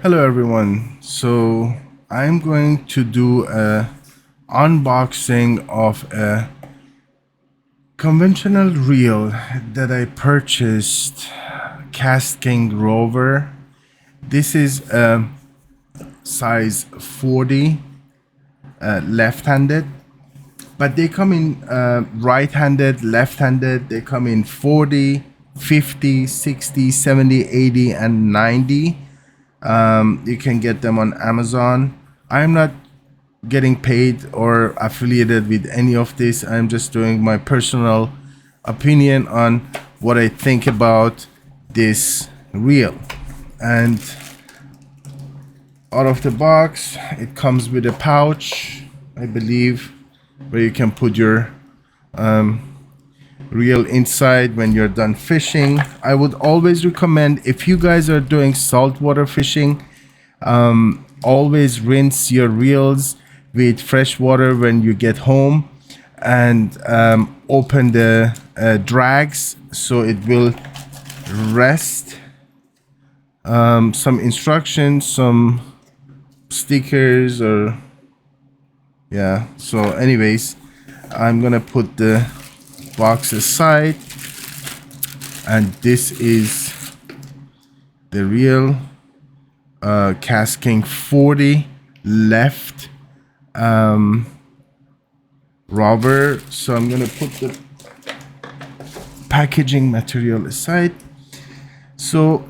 Hello everyone. So I'm going to do a unboxing of a conventional reel that I purchased, KastKing Rover. This is a size 40 left-handed, but they come in right-handed, left-handed. They come in 40, 50, 60, 70, 80, and 90. You can get them on Amazon. I'm not getting paid or affiliated with any of this. I'm just doing my personal opinion on what I think about this reel. And out of the box, it comes with a pouch, I believe, where you can put your reel inside when you're done fishing. I would always recommend, if you guys are doing saltwater fishing, always rinse your reels with fresh water when you get home, and open the drags so it will rest. Some instructions, some stickers, or yeah. So anyways, I'm gonna put the box aside, and this is the reel, KastKing 40 left Rover. So I'm gonna put the packaging material aside. So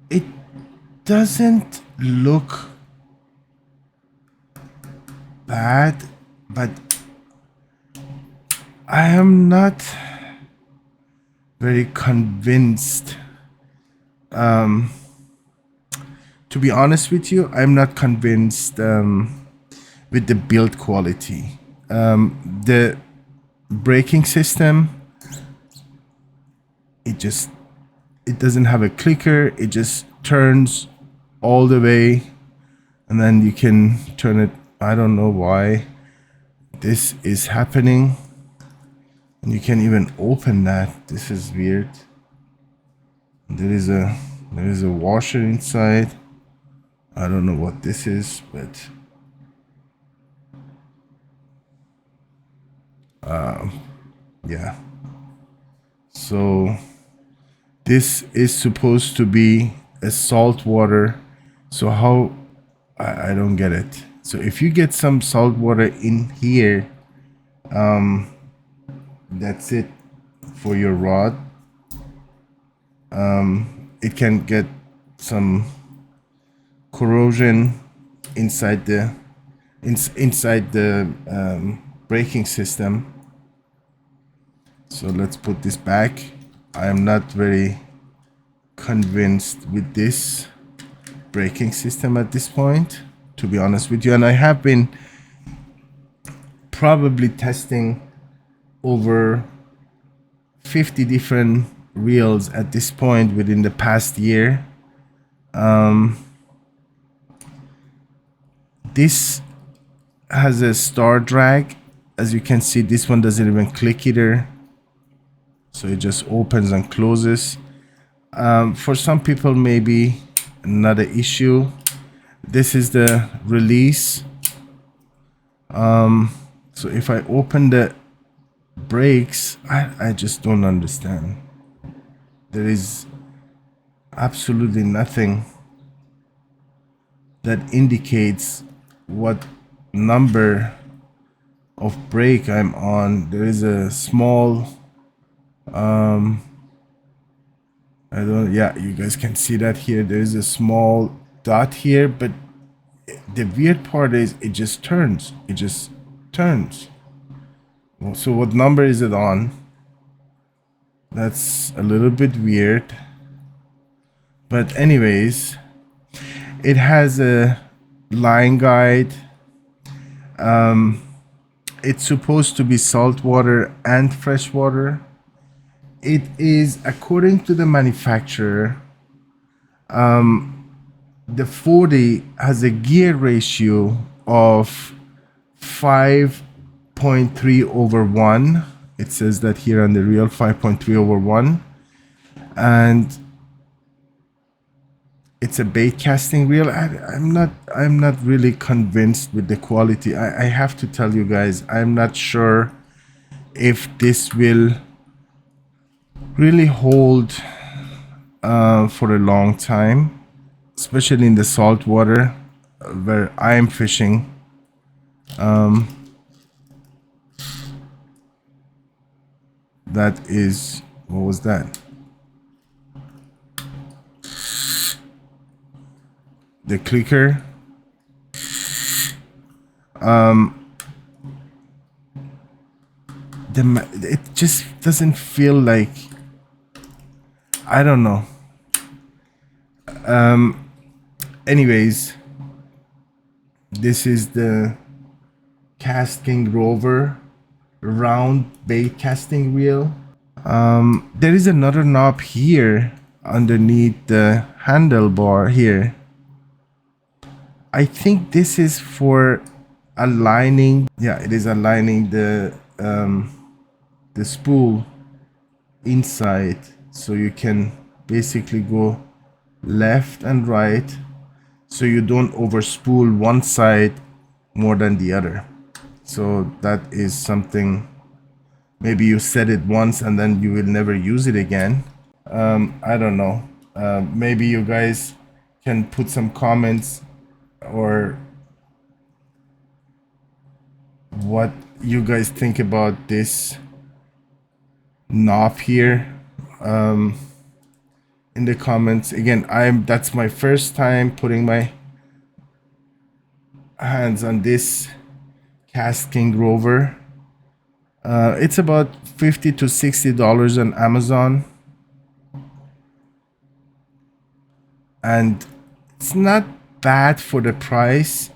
it doesn't look bad, but I am not very convinced. To be honest with you, I'm not convinced with the build quality. The braking system, it doesn't have a clicker. It just turns all the way, and then you can turn it. I don't know why this is happening. And you can even open that. This is weird. There is a washer inside. I don't know what this is, but yeah. So this is supposed to be a saltwater. So how, I don't get it. So if you get some saltwater in here, that's it for your rod. It can get some corrosion inside the braking system. So let's put this back. I am not very convinced with this braking system at this point, to be honest with you. And I have been probably testing over 50 different reels at this point within the past year. This has a star drag. As you can see, this one doesn't even click either, so it just opens and closes. For some people, maybe not an issue. This is the release. So if I open the brakes, I just don't understand. There is absolutely nothing that indicates what number of brake I'm on. There is a small yeah, you guys can see that here. There is a small dot here, but the weird part is it just turns. It just turns. So what number is it on? That's a little bit weird. But anyways, it has a line guide. It's supposed to be saltwater and freshwater. It is, according to the manufacturer, the 40 has a gear ratio of 5.3/1. It says that here on the reel, 5.3/1. And it's a bait casting reel. I'm not really convinced with the quality. I have to tell you guys, I'm not sure if this will really hold for a long time, especially in the saltwater where I'm fishing. That is, what was that? The clicker. It just doesn't feel like, I don't know. Anyways, this is the KastKing Rover round bait casting reel. There is another knob here underneath the handlebar here. I think this is for aligning. Yeah, it is aligning the spool inside, so you can basically go left and right, so you don't overspool one side more than the other. So that is something, maybe you set it once and then you will never use it again. I don't know. Maybe you guys can put some comments or what you guys think about this knob here in the comments. Again, that's my first time putting my hands on this KastKing Rover. It's about $50 to $60 on Amazon, and it's not bad for the price,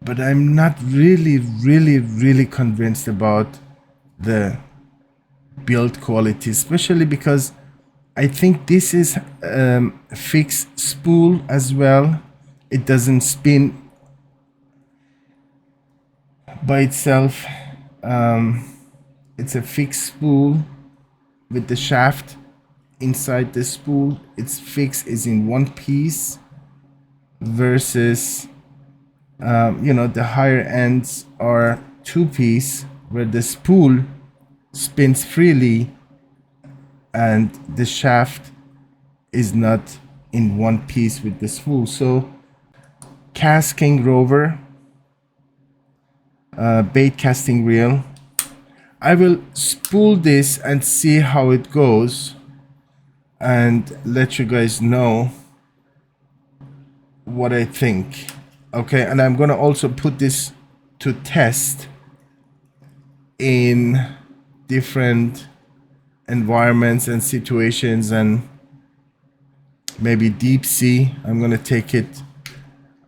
but I'm not really convinced about the build quality, especially because I think this is fixed spool as well. It doesn't spin by itself. It's a fixed spool with the shaft inside the spool. It's fixed, is in one piece, versus the higher ends are two piece, where the spool spins freely and the shaft is not in one piece with the spool. So KastKing Rover bait casting reel. I will spool this and see how it goes and let you guys know what I think. Okay, and I'm gonna also put this to test in different environments and situations, and maybe deep sea. I'm gonna take it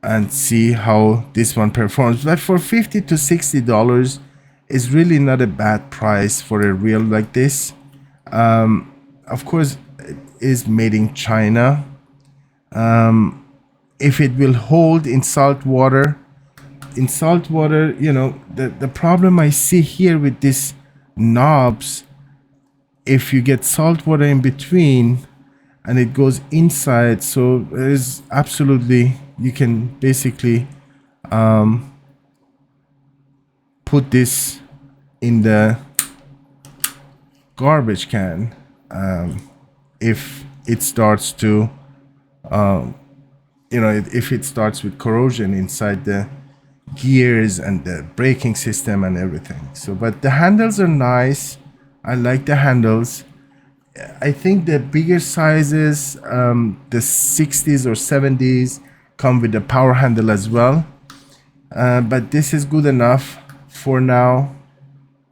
and see how this one performs. But for $50 to $60 is really not a bad price for a reel like this. Of course, it is made in China. If it will hold in salt water, the problem I see here with these knobs, if you get salt water in between and it goes inside, so there is absolutely, you can basically put this in the garbage can if it starts to if it starts with corrosion inside the gears and the braking system and everything. So, but the handles are nice. I like the handles. I think the bigger sizes, the 60s or 70s, come with the power handle as well. But this is good enough for now.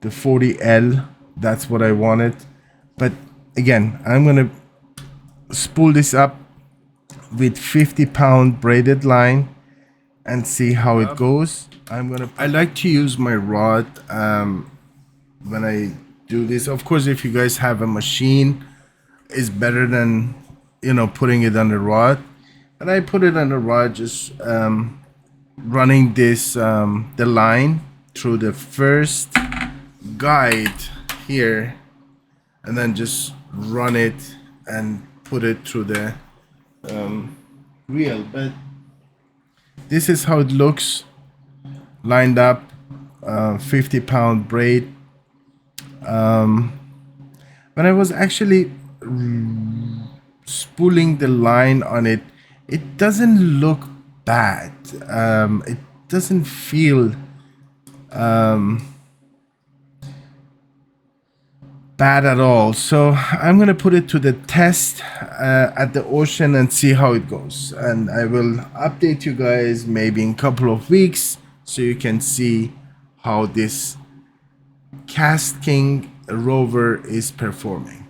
The 40L, that's what I wanted. But again, I'm gonna spool this up with 50-pound braided line and see how it goes. I like to use my rod when I do this. Of course, if you guys have a machine, it's better than putting it on the rod. And I put it on the rod, just running this the line through the first guide here, and then just run it and put it through the reel, but this is how it looks lined up. 50-pound braid. When I was actually spooling the line on it, it doesn't look bad. It doesn't feel bad at all. So I'm gonna put it to the test at the ocean and see how it goes. And I will update you guys maybe in a couple of weeks so you can see how this KastKing Rover is performing.